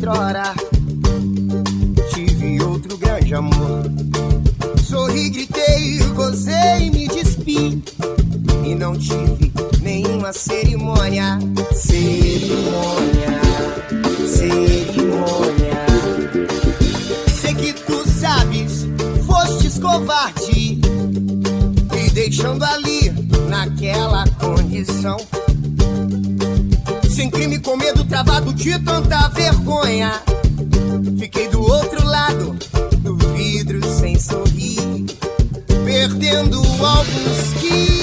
outrora tive outro grande amor. Sorri, gritei, gozei, me despi e não tive nenhuma cerimônia. Cerimônia, cerimônia. Sei que tu sabes, fostes covarde, me deixando ali naquela condição, sem crime, com medo, travado de tanta vergonha. Fiquei do outro lado do vidro sem sorrir, perdendo alguns quilos.